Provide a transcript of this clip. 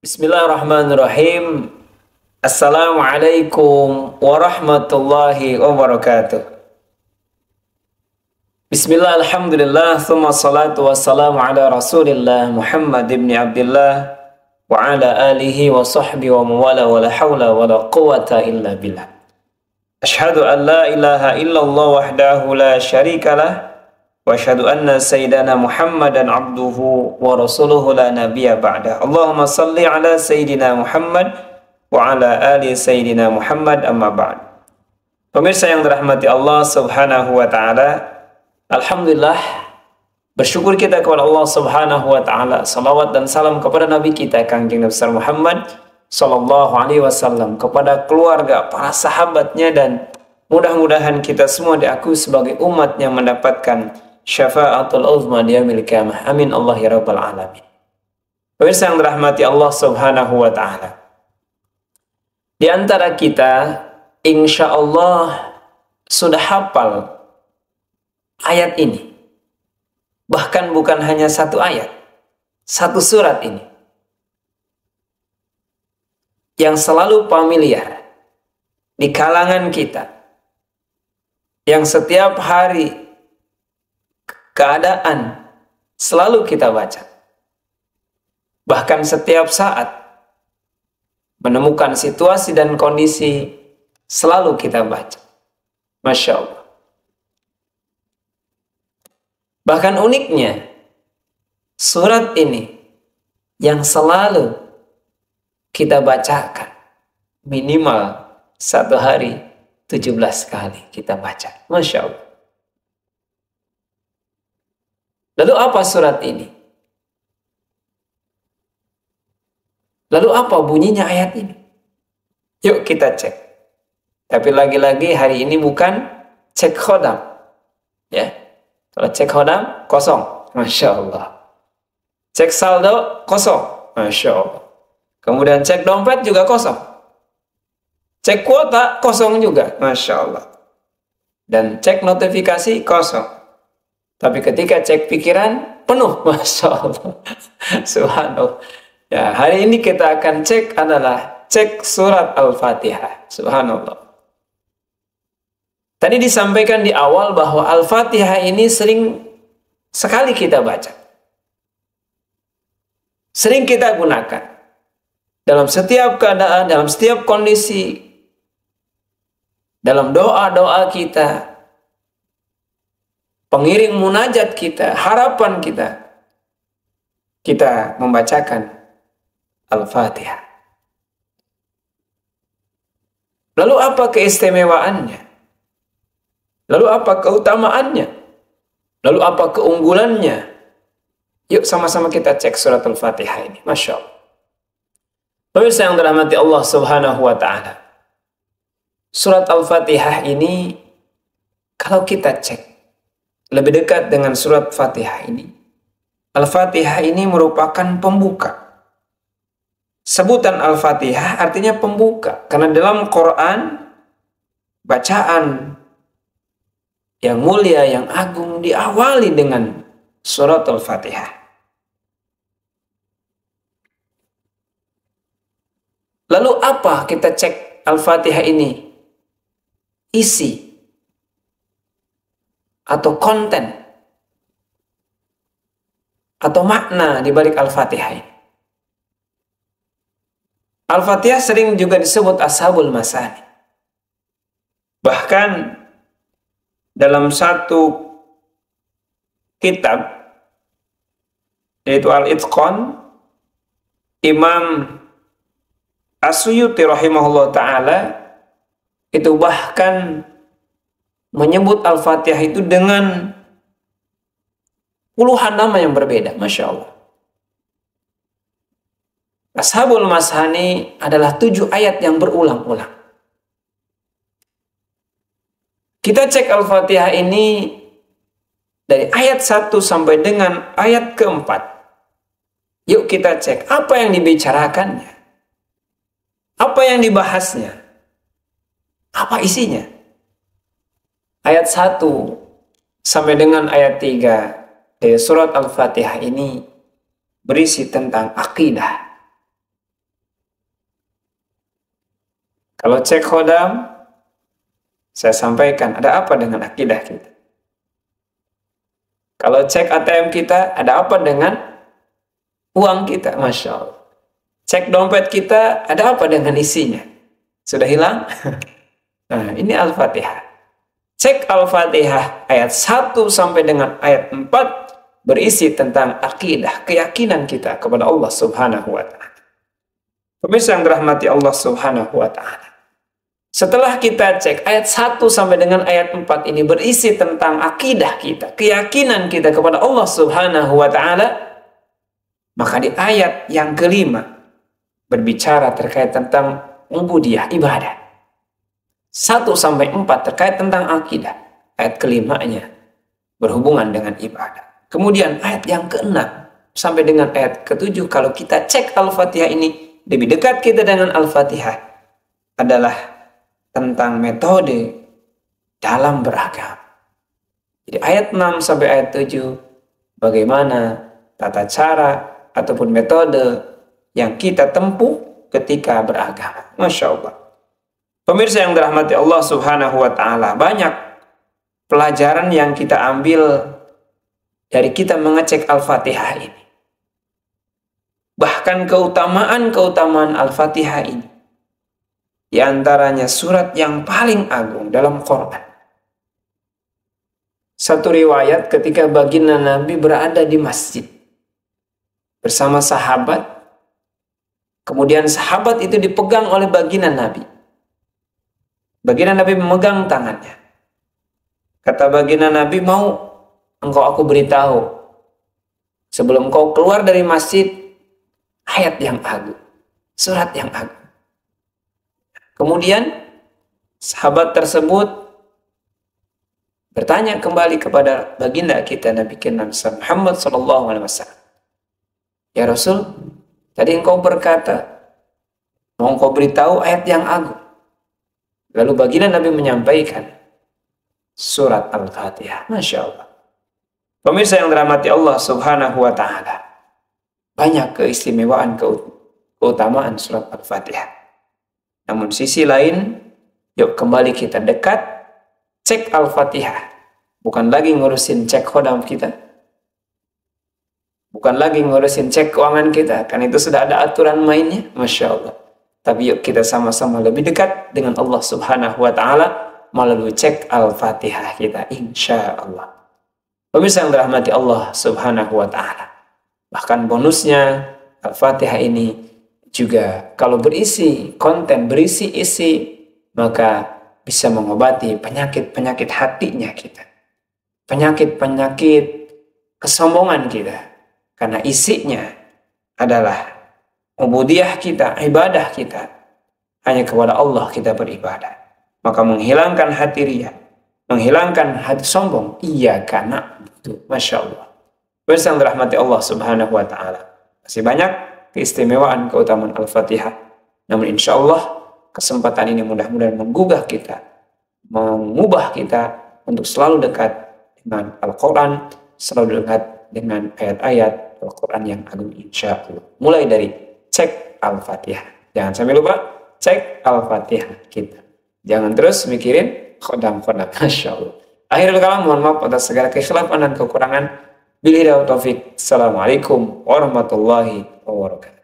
Bismillahirrahmanirrahim. Assalamualaikum warahmatullahi wabarakatuh. Bismillah, alhamdulillah, thumma salatu wassalamu ala rasulillah Muhammad ibn Abdullah wa ala alihi wa sahbihi wa mawala wa la hawla wa la quwata illa billah. Ashhadu an la ilaha illallah wahdahu la syarika lah wa asyhadu anna sayyidana Muhammadan abduhu wa rasuluhu la nabiyya ba'da. Allahumma salli ala sayyidina Muhammad wa ala ali sayyidina Muhammad, amma ba'd. Pemirsa yang dirahmati Allah Subhanahu wa taala, alhamdulillah, bersyukur kita kepada Allah Subhanahu wa taala. Salawat dan salam kepada nabi kita Kangjeng Nabi Muhammad sallallahu alaihi wasallam, kepada keluarga, para sahabatnya, dan mudah-mudahan kita semua diakui sebagai umat yang mendapatkan syafaatul uzma di yaumil qiyamah. Amin Allah ya rabbal alamin. Pemirsa yang dirahmati Allah Subhanahu wa taala, di antara kita insya Allah sudah hafal ayat ini. Bahkan bukan hanya satu ayat, satu surat ini yang selalu familiar di kalangan kita, yang setiap hari keadaan selalu kita baca. Bahkan setiap saat menemukan situasi dan kondisi selalu kita baca. Masya Allah. Bahkan uniknya, surat ini yang selalu kita bacakan minimal satu hari 17 kali kita baca. Masya Allah. Lalu apa surat ini? Lalu apa bunyinya ayat ini? Yuk kita cek. Tapi lagi-lagi hari ini bukan cek khodam. Ya. Kalau cek khodam, kosong. Masya Allah. Cek saldo, kosong. Masya Allah. Kemudian cek dompet juga kosong. Cek kuota, kosong juga. Masya Allah. Dan cek notifikasi, kosong. Tapi ketika cek pikiran, penuh. Masya Allah. Subhanallah. Ya, hari ini kita akan cek adalah cek surat Al-Fatihah. Subhanallah. Tadi disampaikan di awal bahwa Al-Fatihah ini sering sekali kita baca. Sering kita gunakan. Dalam setiap keadaan, dalam setiap kondisi. Dalam doa-doa kita. Pengiring munajat kita, harapan kita. Kita membacakan Al-Fatihah. Lalu apa keistimewaannya? Lalu apa keutamaannya? Lalu apa keunggulannya? Yuk sama-sama kita cek surat Al-Fatihah ini. Masya Allah. Pemirsa yang dirahmati Allah Subhanahu wa ta'ala, surat Al-Fatihah ini kalau kita cek lebih dekat dengan surat Fatihah ini, Al-Fatihah ini merupakan pembuka. Sebutan Al-Fatihah artinya pembuka. Karena dalam Quran, bacaan yang mulia, yang agung diawali dengan surat Al-Fatihah. Lalu apa kita cek Al-Fatihah ini? Isi atau konten atau makna di balik Al-Fatihah ini. Al-Fatihah sering juga disebut Ashabul Masani. Bahkan dalam satu kitab yaitu Al-Itqan, Imam As-Suyuti rahimahullah ta'ala itu bahkan menyebut Al-Fatihah itu dengan puluhan nama yang berbeda. Masya Allah. Ashabul Masani adalah 7 ayat yang berulang-ulang. Kita cek Al-Fatihah ini dari ayat 1 sampai dengan ayat keempat. Yuk kita cek apa yang dibicarakannya. Apa yang dibahasnya. Apa isinya. Ayat 1 sampai dengan ayat 3 dari surat Al-Fatihah ini berisi tentang akidah. Kalau cek khodam, saya sampaikan ada apa dengan akidah kita. Kalau cek ATM kita, ada apa dengan uang kita? Masya Allah. Cek dompet kita, ada apa dengan isinya? Sudah hilang? Nah, ini Al-Fatihah. Cek Al-Fatihah ayat 1 sampai dengan ayat 4 berisi tentang akidah, keyakinan kita kepada Allah Subhanahu wa Ta'ala. Pemirsa yang dirahmati Allah Subhanahu wa Ta'ala. Setelah kita cek ayat 1 sampai dengan ayat 4 ini berisi tentang akidah kita, keyakinan kita kepada Allah Subhanahu wa Ta'ala, maka di ayat yang kelima berbicara terkait tentang ubudiyah, ibadah. 1 sampai 4 terkait tentang akidah. Ayat kelimanya berhubungan dengan ibadah. Kemudian ayat yang ke-6 sampai dengan ayat ke-7, kalau kita cek Al-Fatihah ini, lebih dekat kita dengan Al-Fatihah adalah tentang metode dalam beragama. Jadi ayat 6 sampai ayat 7, bagaimana tata cara ataupun metode yang kita tempuh ketika beragama. Masya Allah. Pemirsa yang dirahmati Allah Subhanahu wa Ta'ala, banyak pelajaran yang kita ambil dari kita mengecek Al-Fatihah ini. Bahkan keutamaan Al-Fatihah ini, di antaranya surat yang paling agung dalam Quran. Satu riwayat ketika baginda Nabi berada di masjid bersama sahabat, kemudian sahabat itu dipegang oleh baginda Nabi. Baginda Nabi memegang tangannya. Kata baginda Nabi, mau engkau aku beritahu sebelum kau keluar dari masjid ayat yang agung, surat yang agung. Kemudian sahabat tersebut bertanya kembali kepada baginda kita Nabi Muhammad SAW. Ya Rasul, tadi engkau berkata mau engkau beritahu ayat yang agung. Lalu baginda Nabi menyampaikan surat Al-Fatihah. Masya Allah. Pemirsa yang dirahmati Allah Subhanahu wa Ta'ala, banyak keistimewaan, keutamaan surat Al-Fatihah. Namun sisi lain, yuk kembali kita dekat, cek Al-Fatihah. Bukan lagi ngurusin cek khodam kita, bukan lagi ngurusin cek keuangan kita, kan itu sudah ada aturan mainnya. Masya Allah. Tapi yuk kita sama-sama lebih dekat dengan Allah Subhanahu wa Ta'ala melalui cek Al-Fatihah kita, insya Allah. Pemirsa yang dirahmati Allah Subhanahu wa Ta'ala, bahkan bonusnya Al-Fatihah ini juga kalau berisi konten, berisi isi, maka bisa mengobati penyakit-penyakit hatinya kita, penyakit-penyakit kesombongan kita, karena isinya adalah ubudiyah kita, ibadah kita, hanya kepada Allah kita beribadah. Maka menghilangkan hati riya, menghilangkan hati sombong, iya karena itu. Masya Allah. Bersama dirahmati Allah Subhanahu wa Ta'ala, masih banyak keistimewaan keutamaan Al-Fatihah. Namun insya Allah kesempatan ini mudah-mudahan menggugah kita, mengubah kita untuk selalu dekat dengan Al-Quran, selalu dekat dengan ayat-ayat Al-Quran yang agung, insya Allah. Mulai dari cek Al-Fatihah. Jangan sampai lupa cek Al-Fatihah kita. Jangan terus mikirin khodam-khodam. Masya Allah. Akhirul kalam, mohon maaf atas segala kekhilafan dan kekurangan. Billahi taufiq. Assalamualaikum warahmatullahi wabarakatuh.